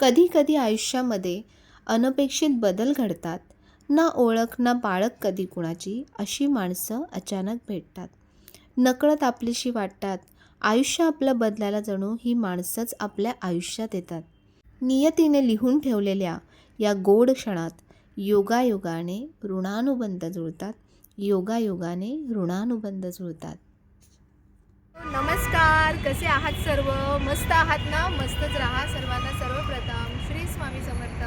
कधी कधी आयुष्यामध्ये अनपेक्षित बदल घडतात. ना ओळख ना पाळख कधी कुणाची, अशी माणसं अचानक भेटतात. नकळत आपलीशी वाटतात. आयुष्य आपलं बदलायला जणू ही माणसंच आपल्या आयुष्यात येतात. नियतीने लिहून ठेवलेल्या या गोड क्षणात योगायोगाने ऋणानुबंध जुळतात. योगायोगाने ऋणानुबंध जुळतात. नमस्कार, कसे आहात सर्व? मस्त आहात ना? मस्तच राहा. सर्वांना सर्वप्रथम श्री स्वामी समर्थ.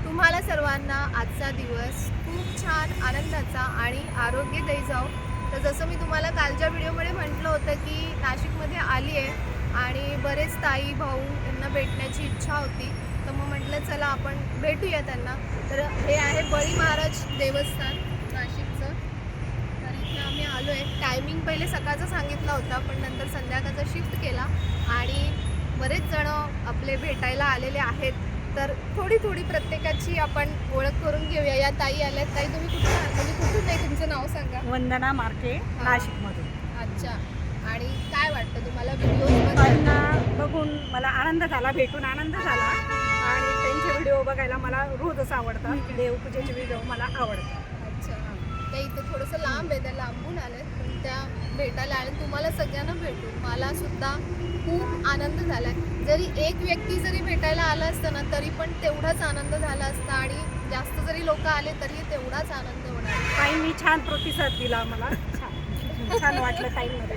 तुम्हाला सर्वांना आजचा दिवस खूप छान आनंदाचा आणि आरोग्यदायी जाओ. तर जसं मी तुम्हाला कालच्या व्हिडिओमध्ये म्हटलं होतं की नाशिकमध्ये आली आहे आणि बरेच ताई भाऊ यांना भेटण्याची इच्छा होती. तर मग म्हटलं चला आपण भेटूया त्यांना. तर हे आहे बळी महाराज देवस्थान नाशिकचं. तर इथे आम्ही आलो आहे. टायमिंग पहिले सकाळचा सांगितला होता, पण नंतर संध्याकाळचा शिफ्ट केला आणि बरेच जण आपले भेटायला आलेले आहेत. तर थोडी थोडी प्रत्येकाची आपण ओळख करून घेऊया. या ताई आल्यात. ताई, तुम्ही कुठून आहात? म्हणजे कुठून आहे, तुमचं नाव सांगा. वंदना मार्के, नाशिकमधून. अच्छा. आणि काय वाटतं तुम्हाला व्हिडिओ बघून मला आनंद झाला, भेटून आनंद झाला. आणि त्यांचे व्हिडिओ बघायला मला रोजच आवडतात. देवपूजेचे व्हिडिओ मला आवडतात. अच्छा. त्या इथं थोडंसं लांब आहे, त्या लांबून आल्यात, पण त्या भेटायला आणि तुम्हाला सगळ्यांना भेटून मला सुद्धा खूप आनंद झाला आहे. जरी एक व्यक्ती जरी भेटायला आला असतं ना, तरी पण तेवढाच आनंद झाला असता आणि जास्त जरी लोक आले तरी तेवढाच आनंद होणार. ताईंनी छान प्रतिसाद दिला मला. छान वाटलं ताईंमध्ये.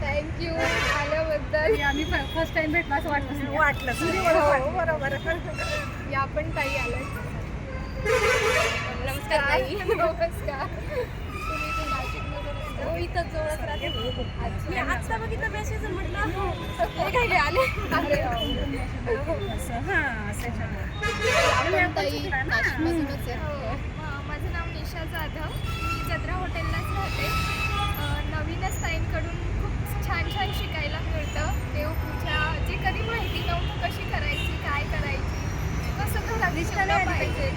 थँक्यू आल्याबद्दल. आम्ही फर्स्ट टाइम भेटलो असं वाटलं. बरोबर. या पण ताई आल्या. नमस्कार ताई. नमस्कार. तुम्ही इथे नाशिकमधून? हो, इथं जवळच राहते. अच्छा. मी आत्ता बघितलं मेसेज, म्हटलं हे काय आले. अरे आपण ताई नाशिकमधूनच आहे. माझं नाव निशा जाधव. मी जत्रा हॉटेललाच राहते. नवीनच ताईंकडून खूप छान छान शिकायला मिळतं. देवपूजा जे कधी माहिती नव्हतं कशी करायची, काय करायची, कसं घरात ठेवलं पाहिजे,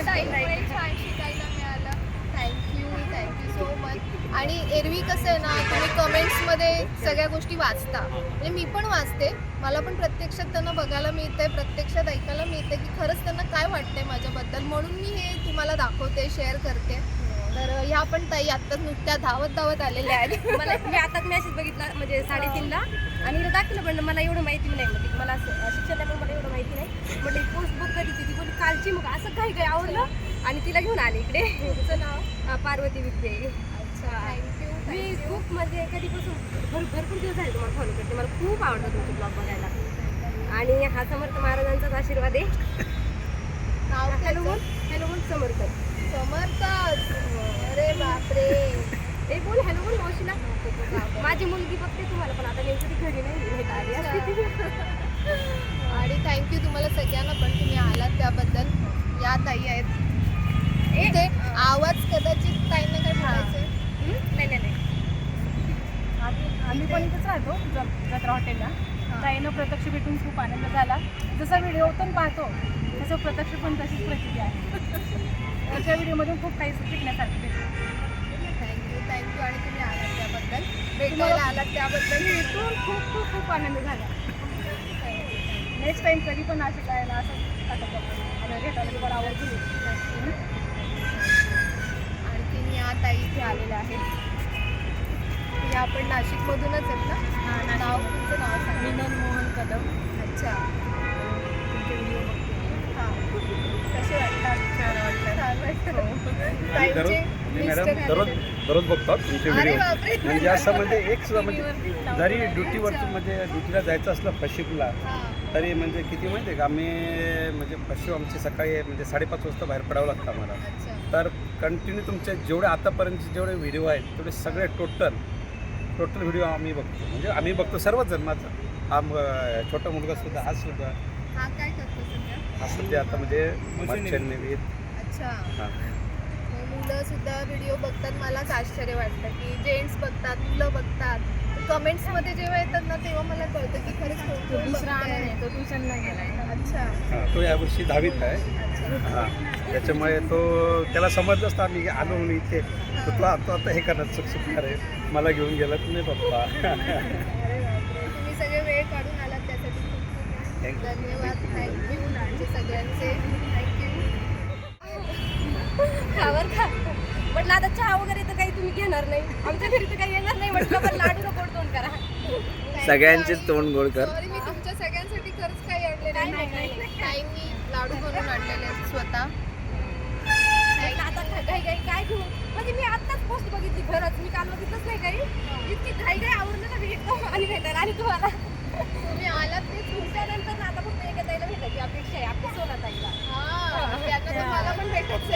ताईंमुळे छान शिकायला मिळालं. Thank you so much. आणि एरवी कसं आहे ना, तुम्ही कमेंट्समध्ये सगळ्या गोष्टी वाचता, म्हणजे मी पण वाचते. मला पण प्रत्यक्षात त्यांना बघायला मिळतंय, प्रत्यक्षात ऐकायला मिळते की खरंच त्यांना काय वाटतंय माझ्याबद्दल. म्हणून मी हे तुम्हाला दाखवते, शेअर करते. तर ह्या पण ताई आत्ताच नुकत्या धावत आलेल्या आहेत. मला मी आताच मेसेज बघितला, म्हणजे 3:30ला, आणि हिला दाखवलं. पण मला एवढं माहिती नाही, म्हणजे मला शिक्षण पण मला एवढं माहिती नाही. म्हटलं पोस्ट बुक कधीची ती, बोली कालची. मग असं काही आवडलं आणि तिला घेऊन आले इकडे. तुमचं नाव? पार्वती विद्ये. अच्छा. मी खूप म्हणजे कधीपासून भरपूर दिवस झाले तुम्हाला फॉलो करते. मला खूप आवडतं तुमचे ब्लॉग बघायला. आणि हा समर्थ महाराजांचाच आशीर्वाद आहे. नाव हॅलो समर्थ. अरे बापरे. ते बोल हॅलो बोल मावशीला. माझी मुलगी बघते तुम्हाला, पण आता नेमकी ती घरी नाही भेट आली असते. आणि थँक्यू तुम्हाला सगळ्यांना पण, तुम्ही आलात त्याबद्दल. या ताई आहेत इथे. आवाज कदाचित ताईंना काय बोलायचंय? नाही. आम्ही पण इथंच राहतो, जत्रा हॉटेलला. ताईनं प्रत्यक्ष भेटून खूप आनंद झाला. जसा व्हिडिओतून पाहतो तसं प्रत्यक्ष पण तशीच प्रचिती आहे. त्याच्या व्हिडिओमधून खूप काही शिकण्यासारखं भेटलं. थँक्यू. आणि तुम्ही आलात त्याबद्दल, भेटायला आलात त्याबद्दल भेटून खूप आनंद झाला. नेक्स्ट टाइम कधी पण असे करायला असं आता भेटायला तुम्हाला आवडतील. आणखीन या ताई इथे आलेल्या आहेत. या आपण नाशिकमधूनच आहेत ना? नाव, तुमचं नाव सांगा. विनोद मोहन कदम. अच्छा. तुमचे व्हिडिओ बघते. हां. कसे वाटतात? छान वाटतं. ताईंचे मिस्टर दररोज बघतात तुमचे अरे व्हिडिओ. बापरे. म्हणजे असं म्हणजे एक सुद्धा म्हणजे जरी ड्युटीवरती म्हणजे ड्युटीला जायचं असलं फशिपला, हां. तरी म्हणजे किती माहिती आहे का, आम्ही म्हणजे फशिव आमची सकाळी म्हणजे 5:30 वाजता बाहेर पडावं लागतं आम्हाला. अच्छा. तर कंटिन्यू तुमचे जेवढे आतापर्यंतचे जेवढे व्हिडिओ आहेत तेवढे सगळे टोटल व्हिडिओ आम्ही बघतो. म्हणजे आम्ही बघतो सर्वच जण. माझा हा छोटा मुलगा सुद्धा, हा सुद्धा, हा काय करतो सध्या? हा सध्या आता म्हणजे मर्चंट नेव्हीत. अच्छा. हां. मुलं सुद्धा व्हिडिओ बघतात. मलाच आश्चर्य वाटतं की जेंट्स बघतात, मुलं बघतात. कमेंट्समध्ये जेव्हा येतात ना, तेव्हा मला कळतं की खरंच कोण दुसरा बघतंय. आहे, तो ट्युशनला गेलाय. अच्छा. हां, तो यावर्षी 10वीत आहे. हां, त्याच्यामुळे तो त्याला समजलं असतं आम्ही आलो म्हणून इथे, तर तो आता हे करणार चुकचुकणार आहे, मला घेऊन गेलात नाही पप्पा. अरे बापरे. तुम्ही सगळे वेळ काढून आलात त्यासाठी खूप खूप थँक्यू. धन्यवाद, थँक्यू तुमचे सगळ्यांचे, थँक्यू. खावर खा म्हटलं आता चहा वगैरे तर काही तुम्ही घेणार नाही, आमच्या घरी तर काही येणार नाही म्हटलं, पण लाडू नको तोंड करा. सगळ्यांचे तोंड गोड कर. सॉरी, मी तुमच्या सगळ्यांसाठी खरंच काही आणले नाही. ताईंनी लाडू बनवून आणलेले आहेत स्वतः. म्हटलं आता घाई काय घेऊ, म्हणजे मी आत्ताच पोस्ट बघितली खरंच, मी काल बघितलंच नाही काही, इतकी घाई आवडलं ना भेटतो आणि भेटायला आणि तुम्हाला तुम्ही आलात तेच त्यानंतर ना आता फक्त एका ताईला भेटायची अपेक्षा आहे, आपल्या सोना ताईला. हां, त्यांना तर मला पण भेटायचं.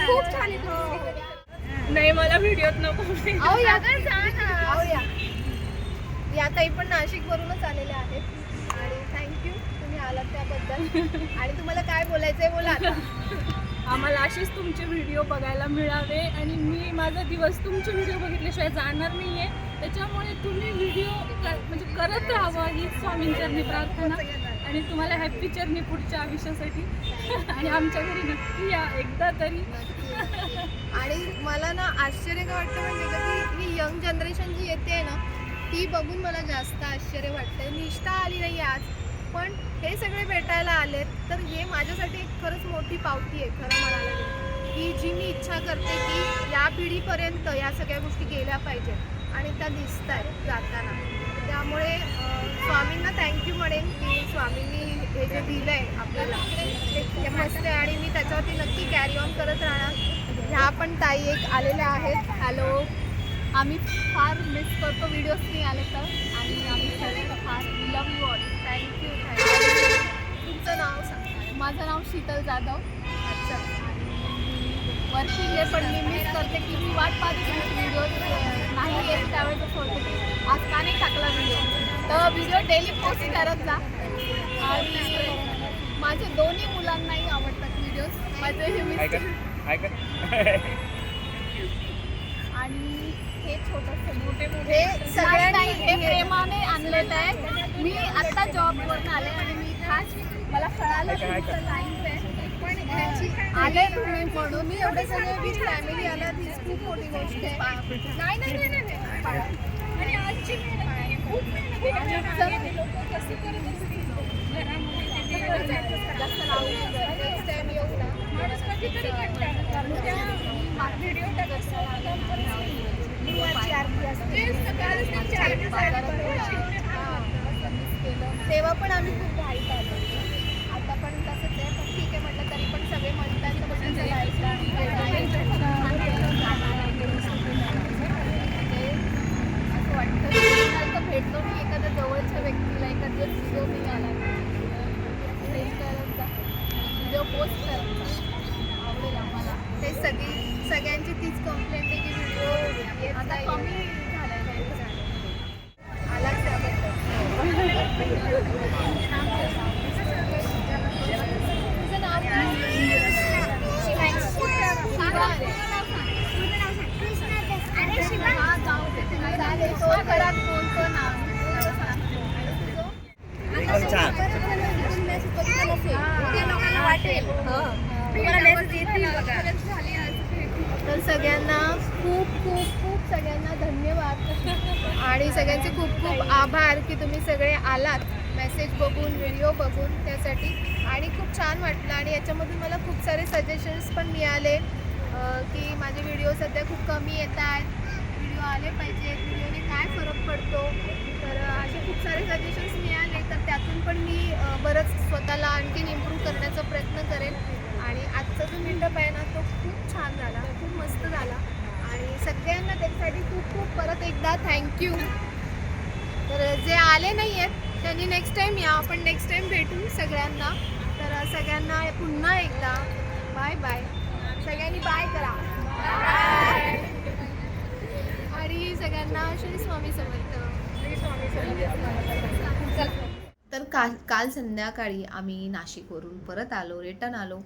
खूप छान आहे तुम्ही. नाही, मला व्हिडिओत नको. अहो या काय जा ना. अहो या ताई पण नाशिकवरूनच आलेल्या आहेत आणि थँक्यू तुम्ही आलात त्याबद्दल. आणि तुम्हाला काय बोलायचंय बोला आता. आम्हाला असेच तुमचे व्हिडिओ बघायला मिळावे आणि मी माझा दिवस तुमचे व्हिडिओ बघितल्याशिवाय जाणार नाही आहे. त्याच्यामुळे तुम्ही व्हिडिओ म्हणजे करत राहावं ही स्वामींचरणी प्रार्थना. आणि तुम्हाला हॅपी जर्नी पुढच्या आयुष्यासाठी. आणि आमच्या घरी नक्की या एकदा तरी. आणि मला ना आश्चर्य काय वाटतं म्हणजे का की ही यंग जनरेशन जी येते ना ती बघून मला जास्त आश्चर्य वाटतंय. निष्ठा आली नाही आज, पण हे सगळे भेटायला आलेत तर हे माझ्यासाठी एक खरंच मोठी पावती आहे खरं म्हणायला गेलं. की जी मी इच्छा करते की या पिढीपर्यंत या सगळ्या गोष्टी गेल्या पाहिजेत आणि त्या दिसत आहेत जाताना. त्यामुळे स्वामींना थँक्यू म्हणेन की स्वामींनी हे जे दिलं आहे आपल्याला ते मस्त आहे आणि मी त्याच्यावरती नक्की कॅरी ऑन करत राहणार. ह्या पण ताई एक आलेल्या आहेत. हॅलो, आम्ही फार मिस करतो व्हिडिओज नाही आले तर. आणि आम्ही सगळे फार लव यू ऑल. थँक्यू. तुमचं नाव सांगा. माझं नाव शीतल जाधव. अच्छा. वर्किंग आहे पण मी मिस करते की मी वाट पाहते व्हिडिओ नाही येत त्यावेळेस सोडते की आज का नाही टाकला व्हिडिओ. तर व्हिडिओ डेली पोस्ट करत जा. आणि माझे दोन्ही मुलांनाही आवडतात व्हिडिओज. माझे हे मिस्टर आणि हे छोटंसं मोठे मोठे हे सगळ्यांनी हे प्रेमाने आणलेलं आहे. मी आत्ता जॉबवरून आले आणि मी खास मला कळालं तुमचं लाईव्ह आहे पण ह्याची आले तुम्ही म्हणून मी एवढे सगळे विथ फॅमिली आला ही खूप मोठी गोष्ट आहे. नाही नाही नाही नाही. आणि आजची खूप लोक कसे करत असतील घरामध्ये जास्त लावू नका. Next time येऊ ना. माणूस कधीतरी कंटाळतो. व्हिडिओ टाकत तेव्हा पण आम्ही खूप घाईत आलो. आता पण तसंच आहे पण ठीक आहे म्हटलं तरी पण सगळे म्हणतात तर बसून जायचं. असं वाटतं की भेटलो मी एखाद्या जवळच्या व्यक्तीला एखाद्या व्हिडिओ नाही आला सेंड करत जा, व्हिडिओ पोस्ट करत जा. आवडेल आम्हाला. ते सगळ्यांची तीच कंप्लेंट आहे की व्हिडिओ आता कमी झाला आलाच त्याबद्दल. तुझं नाव काय? हा, जाऊ दे. चालेल, तो घरात बोलतो ना. तर सगळ्यांना खूप खूप खूप सगळ्यांना धन्यवाद आणि सगळ्यांचे खूप खूप आभार की तुम्ही सगळे आलात मेसेज बघून व्हिडिओ बघून त्यासाठी. आणि खूप छान वाटलं आणि याच्यामधून मला खूप सारे सजेशन्स पण मिळाले की माझे व्हिडिओ सध्या खूप कमी येत आहेत, व्हिडिओ आले पाहिजेत, व्हिडिओने काय फरक पडतो. तर असे खूप सारे सजेशन्स मिळाले तर त्यातून पण मी बरंच स्वतःला आणखीन इम्प्रूव्ह करण्याचा प्रयत्न करेन. आणि आजचा जो मीटअप आहे ना तो खूप छान झाला, खूप मस्त झाला आणि सगळ्यांना त्याच्यासाठी खूप खूप परत एकदा थँक्यू. तर जे आले नाही आहेत त्यांनी नेक्स्ट टाईम या, आपण नेक्स्ट टाईम भेटू सगळ्यांना. तर सगळ्यांना पुन्हा एकदा बाय बाय. सगळ्यांनी बाय करा. आणि सगळ्यांना श्री स्वामी समर्थ. तर काल संध्याकाळी आम्ही नाशिकवरून परत आलो, रिटर्न आलो.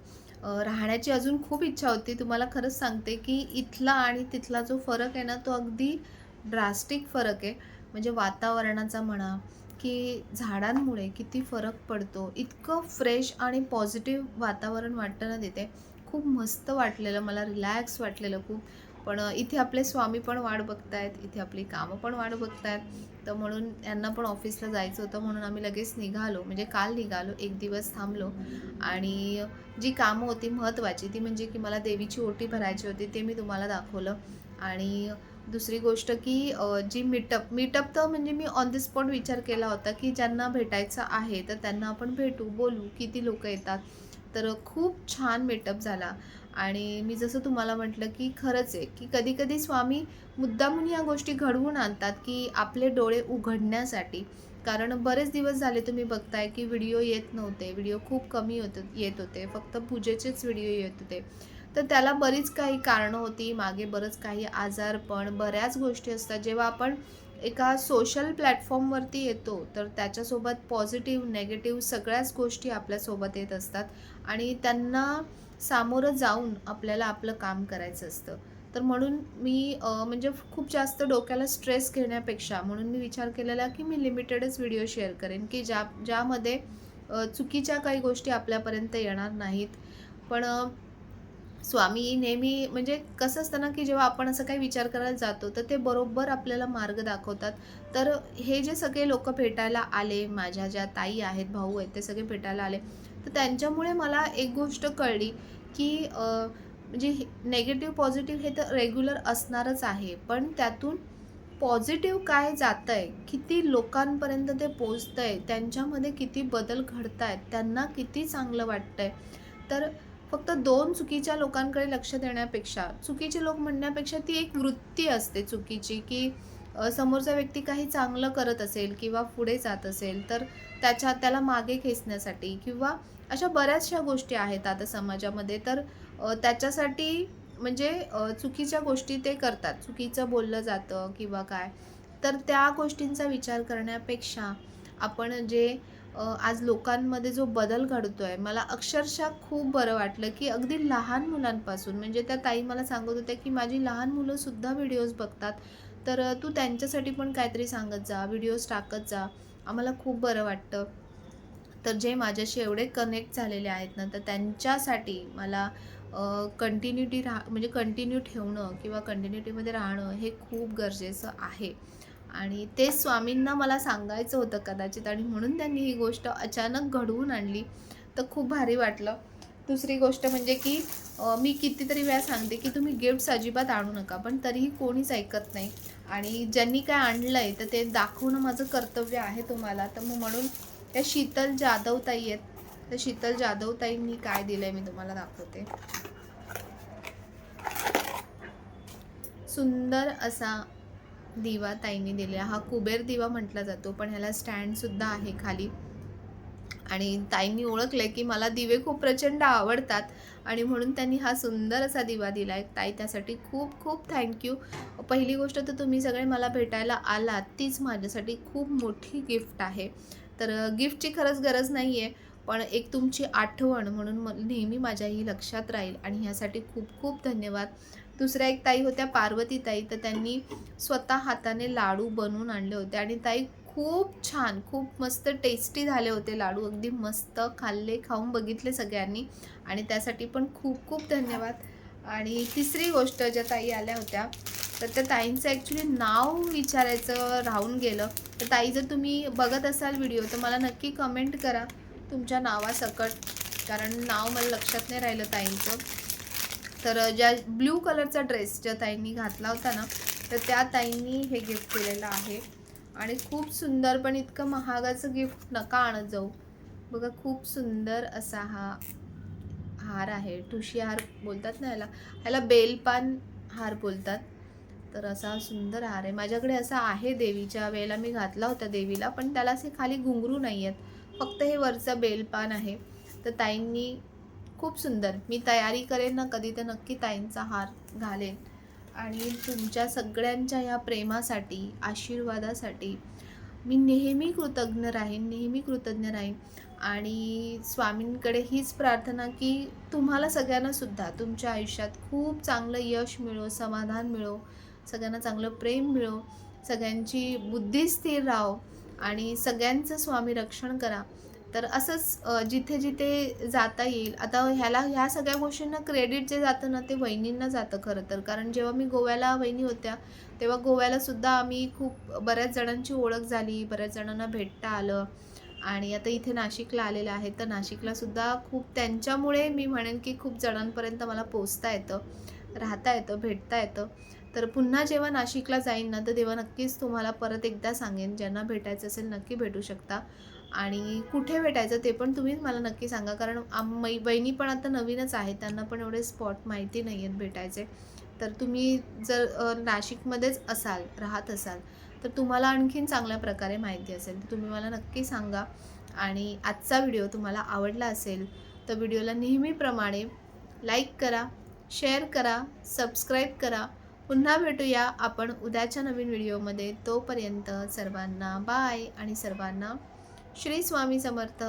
राहण्याची अजून खूप इच्छा होती. तुम्हाला खरंच सांगते की इथला आणि तिथला जो फरक आहे ना तो अगदी ड्रास्टिक फरक आहे. म्हणजे वातावरणाचा म्हणा की झाडांमुळे किती फरक पडतो. इतकं फ्रेश आणि पॉझिटिव्ह वातावरण वाटतं ना तिथे. खूप मस्त वाटलेलं, मला रिलॅक्स वाटलेलं खूप. पण इथे आपले स्वामी पण वाट बघतायत, इथे आपली कामं पण वाट बघतायत. तर म्हणून यांना पण ऑफिसला जायचं होतं, म्हणून आम्ही लगेच निघालो, म्हणजे काल निघालो, एक दिवस थांबलो. आणि जी कामं होती महत्त्वाची ती म्हणजे की मला देवीची ओटी भरायची होती, ते मी तुम्हाला दाखवलं. आणि दुसरी गोष्ट की जी मीटअप तर म्हणजे मी ऑन द स्पॉट विचार केला होता की ज्यांना भेटायचं आहे तर त्यांना आपण भेटू, बोलू, किती लोकं येतात. तर खूप छान मीटअप झाला. आणि मी जसं तुम्हाला म्हटलं की खरंच आहे की कधी-कधी स्वामी मुद्दामून या गोष्टी घडवून आणतात की आपले डोळे उघडण्यासाठी. कारण बरेच दिवस झाले तुम्ही बघताय की व्हिडिओ येत नव्हते, व्हिडिओ खूप कमी येत होते, फक्त पूजेचेच व्हिडिओ येत होते. तर त्याला बरीच काही कारणं होती, मागे बरंच काही आजारपण, बऱ्याच गोष्टी असतात. जेव्हा आपण एका सोशल प्लॅटफॉर्मवरती येतो तर त्याच्यासोबत पॉझिटिव्ह, निगेटिव्ह सगळ्याच गोष्टी आपल्यासोबत येत असतात आणि त्यांना सामोरं जाऊन आपल्याला आपलं काम करायचं असतं. तर म्हणून मी म्हणजे खूप जास्त डोक्याला स्ट्रेस घेण्यापेक्षा म्हणून मी विचार केलेला की मी लिमिटेडच व्हिडिओ शेअर करेन की ज्यामध्ये चुकीच्या काही गोष्टी आपल्यापर्यंत येणार नाहीत. पण स्वामी नेहमी म्हणजे कसं असतं ना की जेव्हा आपण असं काही विचार करायला जातो तर ते बरोबर आपल्याला मार्ग दाखवतात. तर हे जे सगळे लोकं भेटायला आले, माझ्या ज्या ताई आहेत, भाऊ आहेत, ते सगळे भेटायला आले. तर त्यांच्यामुळे मला एक गोष्ट कळली की म्हणजे नेगेटिव्ह, पॉझिटिव्ह हे तर रेग्युलर असणारच आहे. पण त्यातून पॉझिटिव्ह काय जातंय, किती लोकांपर्यंत ते पोहोचतंय, त्यांच्यामध्ये किती बदल घडतायत, त्यांना किती चांगलं वाटतंय. तर फक्त 2 चुकीच्या लोकांकडे लक्ष देण्यापेक्षा, चुकीचे लोक म्हणण्यापेक्षा ती एक वृत्ती असते चुकीची, की समोरचा व्यक्ती काही चांगलं करत असेल किंवा पुढे जात असेल, तर त्याला मागे खेचण्यासाठी किंवा अशा बऱ्याचशा गोष्टी आहेत आता समाजामध्ये. तर त्याच्यासाठी म्हणजे चुकीच्या गोष्टी ते करतात. चुकीचं बोललं जातं किंवा काय. तर त्या गोष्टींचा विचार करण्यापेक्षा आपण जे आज लोकांमध्ये जो बदल घडतोय, मला अक्षरशः खूप बरं वाटलं, की अगदी लहान मुलांपासून म्हणजे त्या ताई मला सांगत होत्या, की माझी लहान मुलंसुद्धा व्हिडिओज बघतात. तर तू त्यांच्यासाठी पण काहीतरी सांगत जा, व्हिडिओज टाकत जा. आम्हाला खूप बरं वाटतं. तर जे माझ्याशी एवढे कनेक्ट झालेले आहेत ना, तर त्यांच्यासाठी मला म्हणजे कंटिन्यू ठेवणं किंवा कंटिन्युटीमध्ये राहणं हे खूप गरजेचं आहे. आणि ते स्वामींना मला सांगायचं होतं कदाचित आणि म्हणून त्यांनी ही गोष्ट अचानक घडवून आणली. तर खूप भारी वाटलं. दुसरी गोष्ट म्हणजे की मी कितीतरी वेळा सांगते की तुम्ही गिफ्ट्स अजिबात आणू नका, पण तरीही कोणीच ऐकत नाही. आणि ज्यांनी काय आणलंय तर ते दाखवणं माझं कर्तव्य आहे तुम्हाला. तर मग म्हणून त्या शीतल जाधव ताई आहेत. तर शीतल जाधव ताईंनी काय दिलंय मी तुम्हाला दाखवते. सुंदर असा दिवा ताईंनी दिला. हा कुबेर दिवा म्हटला जातो, पण ह्याला स्टँडसुद्धा आहे खाली. आणि ताईंनी ओळखलंय की मला दिवे खूप प्रचंड आवडतात आणि म्हणून त्यांनी हा सुंदर असा दिवा दिला आहे. ताई त्यासाठी खूप खूप थँक्यू. पहिली गोष्ट तर तुम्ही सगळे मला भेटायला आलात, तीच माझ्यासाठी खूप मोठी गिफ्ट आहे. तर गिफ्टची खरंच गरज नाही आहे, पण एक तुमची आठवण म्हणून नेहमी माझ्याही लक्षात राहील आणि ह्यासाठी खूप खूप धन्यवाद. दुसऱ्या एक ताई होत्या पार्वती ताई, तर त्यांनी स्वतः हाताने लाडू बनवून आणले होते आणि ताई खूप छान, खूप मस्त टेस्टी झाले होते लाडू. अगदी मस्त खाल्ले, खाऊन बघितले सगळ्यांनी आणि त्यासाठी पण खूप खूप धन्यवाद. आणि तिसरी गोष्ट ज्या ताई आल्या होत्या, तर त्या ताईंचं ॲक्च्युली नाव विचारायचं राहून गेलं. तर ताई जर तुम्ही बघत असाल व्हिडिओ तर मला नक्की कमेंट करा तुमच्या नावासकट, कारण नाव मला लक्षात नाही राहिलं ताईंचं. तर ज्या ब्ल्यू कलरचा ड्रेस ज्या ताईंनी घातला होता ना, तर त्या ताईंनी हे गिफ्ट केलेलं आहे आणि खूप सुंदर, पण इतकं महागाचं गिफ्ट नका आणत जाऊ. बघा खूप सुंदर असा हा हार आहे. ठुशी हार बोलतात ना ह्याला बेलपान हार बोलतात. तर असा सुंदर हार आहे. माझ्याकडे असा आहे, देवीच्या वेळेला मी घातला होता देवीला, पण त्याला असे खाली घुंगरू नाही आहेत, फक्त हे वरचं बेलपान आहे. तर ताईंनी खूप सुंदर, मी तयारी करेन ना कधी तर नक्की ताईंचा हार घालेन. आणि तुमच्या सगळ्यांच्या ह्या प्रेमासाठी, आशीर्वादासाठी मी नेहमी कृतज्ञ राहीन, नेहमी कृतज्ञ राहीन. आणि स्वामींकडे हीच प्रार्थना की तुम्हाला सगळ्यांनासुद्धा तुमच्या आयुष्यात खूप चांगलं यश मिळो, समाधान मिळो, सगळ्यांना चांगलं प्रेम मिळो, सगळ्यांची बुद्धी स्थिर राहो आणि सगळ्यांचं स्वामी रक्षण करा. तर असंच जिथे जिथे जाता येईल. आता ह्या सगळ्या गोष्टींना क्रेडिट जे जातं ना ते वहिनींना जातं खरं तर. कारण जेव्हा मी गोव्याला वहिनी होत्या तेव्हा गोव्यालासुद्धा आम्ही खूप बऱ्याच जणांची ओळख झाली, बऱ्याच जणांना भेटता आलं आणि आता इथे नाशिकला आलेलं आहे. तर नाशिकलासुद्धा खूप त्यांच्यामुळे मी म्हणेन की खूप जणांपर्यंत मला पोचता येतं, राहता येतं, भेटता येतं. तर पुन्हा जेव्हा नाशिकला जाईन ना तर तेव्हा नक्कीच तुम्हाला परत एकदा सांगेन. ज्यांना भेटायचं असेल नक्की भेटू शकता आणि कुठे भेटायचं ते पण तुम्ही मला नक्की सांगा. कारण बहिणी पण आता नवीनच आहेत, त्यांना पण एवढे स्पॉट माहिती नाही आहेत भेटायचे. तर तुम्ही जर नाशिकमध्येच असाल, राहत असाल तर तुम्हाला आणखीन चांगल्या प्रकारे माहिती असेल तर तुम्ही मला नक्की सांगा. आणि आजचा व्हिडिओ तुम्हाला आवडला असेल तर व्हिडिओला नेहमीप्रमाणे लाईक करा, शेअर करा, सबस्क्राईब करा. पुन्हा भेटूया आपण उद्याच्या नवीन व्हिडिओमध्ये. तोपर्यंत सर्वांना बाय आणि सर्वांना श्री स्वामी समर्थ.